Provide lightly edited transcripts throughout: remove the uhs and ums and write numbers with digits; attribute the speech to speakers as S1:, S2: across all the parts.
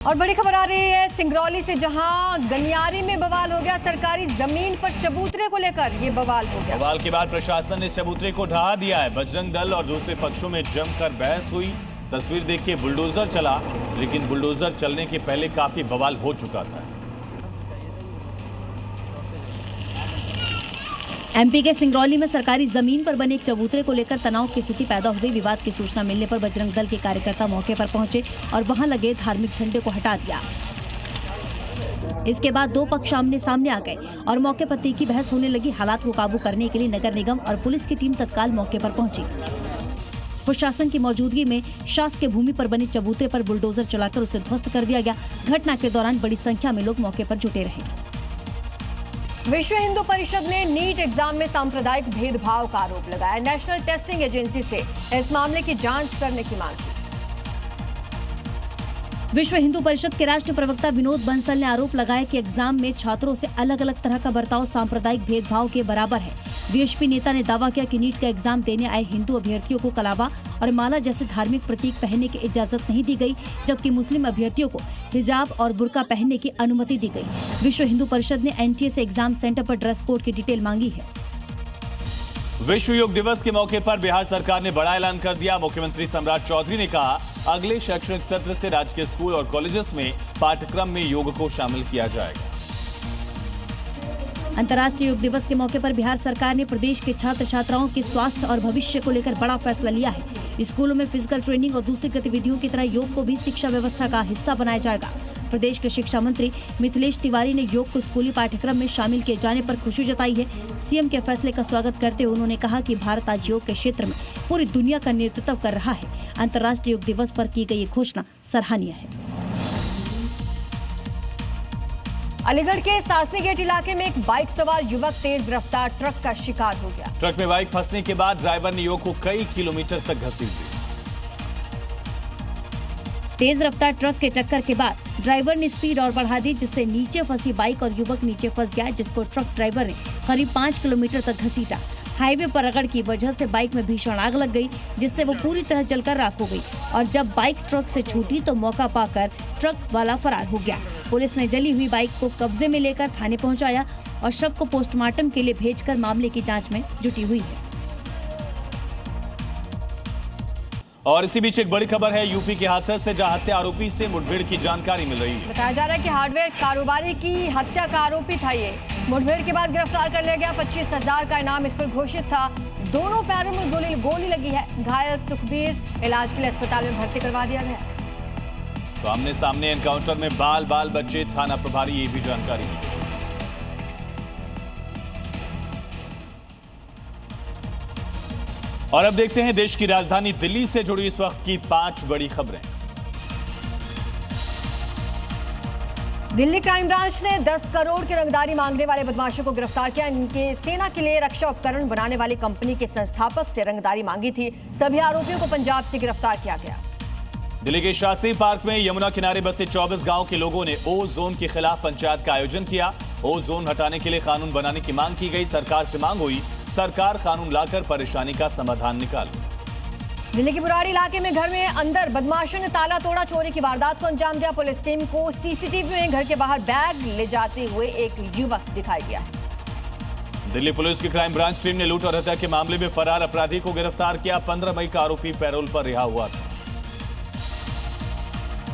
S1: और बड़ी खबर आ रही है सिंगरौली से, जहां गनियारी में बवाल हो गया। सरकारी जमीन पर चबूतरे को लेकर ये बवाल हो गया।
S2: बवाल के बाद प्रशासन ने चबूतरे को ढहा दिया है। बजरंग दल और दूसरे पक्षों में जमकर बहस हुई। तस्वीर देखिए, बुलडोजर चला, लेकिन बुलडोजर चलने के पहले काफी बवाल हो चुका था।
S3: एमपी के सिंगरौली में सरकारी जमीन पर बने एक चबूतरे को लेकर तनाव की स्थिति पैदा हो गई। विवाद की सूचना मिलने पर बजरंग दल के कार्यकर्ता मौके पर पहुंचे और वहां लगे धार्मिक झंडे को हटा दिया। इसके बाद दो पक्ष आमने सामने आ गए और मौके पर तीखी बहस होने लगी। हालात को काबू करने के लिए नगर निगम और पुलिस की टीम तत्काल मौके पर पहुंची। प्रशासन की मौजूदगी में शासकीय भूमि पर बने चबूतरे पर बुलडोजर चलाकर उसे ध्वस्त कर दिया गया। घटना के दौरान बड़ी संख्या में लोग मौके पर जुटे रहे।
S1: विश्व हिंदू परिषद ने नीट एग्जाम में सांप्रदायिक भेदभाव का आरोप लगाया। नेशनल टेस्टिंग एजेंसी से इस मामले की जांच करने की मांग की।
S3: विश्व हिंदू परिषद के राष्ट्रीय प्रवक्ता विनोद बंसल ने आरोप लगाया कि एग्जाम में छात्रों से अलग अलग तरह का बर्ताव सांप्रदायिक भेदभाव के बराबर है। वीएचपी नेता ने दावा किया कि नीट का एग्जाम देने आए हिंदू अभ्यर्थियों को कलावा और माला जैसे धार्मिक प्रतीक पहनने की इजाजत नहीं दी गई, जबकि मुस्लिम अभ्यर्थियों को हिजाब और बुर्का पहनने की अनुमति दी गई। विश्व हिंदू परिषद ने एनटीए से एग्जाम सेंटर पर ड्रेस कोड की डिटेल मांगी है।
S2: विश्व योग दिवस के मौके पर बिहार सरकार ने बड़ा ऐलान कर दिया। मुख्यमंत्री सम्राट चौधरी ने कहा, अगले शैक्षणिक सत्र से राजकीय स्कूल और कॉलेजेस में पाठ्यक्रम में योग को शामिल किया जाएगा।
S3: अंतर्राष्ट्रीय योग दिवस के मौके पर बिहार सरकार ने प्रदेश के छात्र छात्राओं के स्वास्थ्य और भविष्य को लेकर बड़ा फैसला लिया है। स्कूलों में फिजिकल ट्रेनिंग और दूसरी गतिविधियों की तरह योग को भी शिक्षा व्यवस्था का हिस्सा बनाया जाएगा। प्रदेश के शिक्षा मंत्री मिथिलेश तिवारी ने योग को स्कूली पाठ्यक्रम में शामिल किए जाने पर खुशी जताई है। सीएम के फैसले का स्वागत करते हुए उन्होंने कहा कि भारत आज योग के क्षेत्र में पूरी दुनिया का नेतृत्व कर रहा है। अंतर्राष्ट्रीय योग दिवस पर की गई ये घोषणा सराहनीय है।
S1: अलीगढ़ के सासनी गेट इलाके में एक बाइक सवार युवक तेज रफ्तार ट्रक का शिकार हो गया।
S2: ट्रक में बाइक फंसने के बाद ड्राइवर ने युवक को कई किलोमीटर तक घसीट दिया।
S3: तेज रफ्तार ट्रक के टक्कर के बाद ड्राइवर ने स्पीड और बढ़ा दी, जिससे नीचे फंसी बाइक और युवक नीचे फंस गया, जिसको ट्रक ड्राइवर ने करीब 5 किलोमीटर तक घसीटा। हाईवे पर रगड़ की वजह से बाइक में भीषण आग लग गई, जिससे वो पूरी तरह जलकर राख हो गई और जब बाइक ट्रक से छूटी तो मौका पाकर ट्रक वाला फरार हो गया। पुलिस ने जली हुई बाइक को कब्जे में लेकर थाने पहुंचाया और शव को पोस्टमार्टम के लिए भेजकर मामले की जांच में जुटी हुई है।
S2: और इसी बीच एक बड़ी खबर है यूपी के हाथरस से, जहां हत्या आरोपी से मुठभेड़ की जानकारी मिल रही है।
S1: बताया जा रहा है कि हार्डवेयर कारोबारी की हत्या का आरोपी था ये। मुठभेड़ के बाद गिरफ्तार कर लिया गया। 25,000 का इनाम इस पर घोषित था। दोनों पैरों में गोली लगी है। घायल सुखबीर इलाज के लिए अस्पताल में भर्ती करवा दिया गया।
S2: तो आमने सामने एनकाउंटर में बाल बच्चे, थाना प्रभारी, ये भी जानकारी मिली। और अब देखते हैं देश की राजधानी दिल्ली से जुड़ी इस वक्त की 5 बड़ी खबरें।
S1: दिल्ली क्राइम ब्रांच ने 10 करोड़ की रंगदारी मांगने वाले बदमाशों को गिरफ्तार किया। इनके सेना के लिए रक्षा उपकरण बनाने वाली कंपनी के संस्थापक से रंगदारी मांगी थी। सभी आरोपियों को पंजाब से गिरफ्तार किया गया।
S2: दिल्ली के शास्त्री पार्क में यमुना किनारे बसे 24 गांव के लोगों ने ओ जोन के खिलाफ पंचायत का आयोजन किया। ओ जोन हटाने के लिए कानून बनाने की मांग की गई। सरकार से मांग हुई, सरकार कानून लाकर परेशानी का समाधान निकाले।
S1: दिल्ली के बुराड़ी इलाके में घर में अंदर बदमाशों ने ताला तोड़ा, चोरी की वारदात को अंजाम दिया। पुलिस टीम को सीसीटीवी में घर के बाहर बैग ले जाते हुए एक युवक दिखाई दिया है।
S2: दिल्ली पुलिस की क्राइम ब्रांच टीम ने लूट और हत्या के मामले में फरार अपराधी को गिरफ्तार किया। 15 मई का आरोपी पैरोल पर रिहा हुआ था।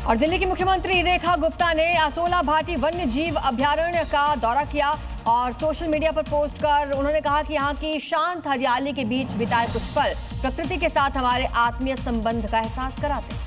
S1: और दिल्ली की मुख्यमंत्री रेखा गुप्ता ने असोला भाटी वन्य जीव अभयारण्य का दौरा किया और सोशल मीडिया पर पोस्ट कर उन्होंने कहा कि यहाँ की शांत हरियाली के बीच बिताए कुछ पल प्रकृति के साथ हमारे आत्मीय संबंध का एहसास कराते हैं।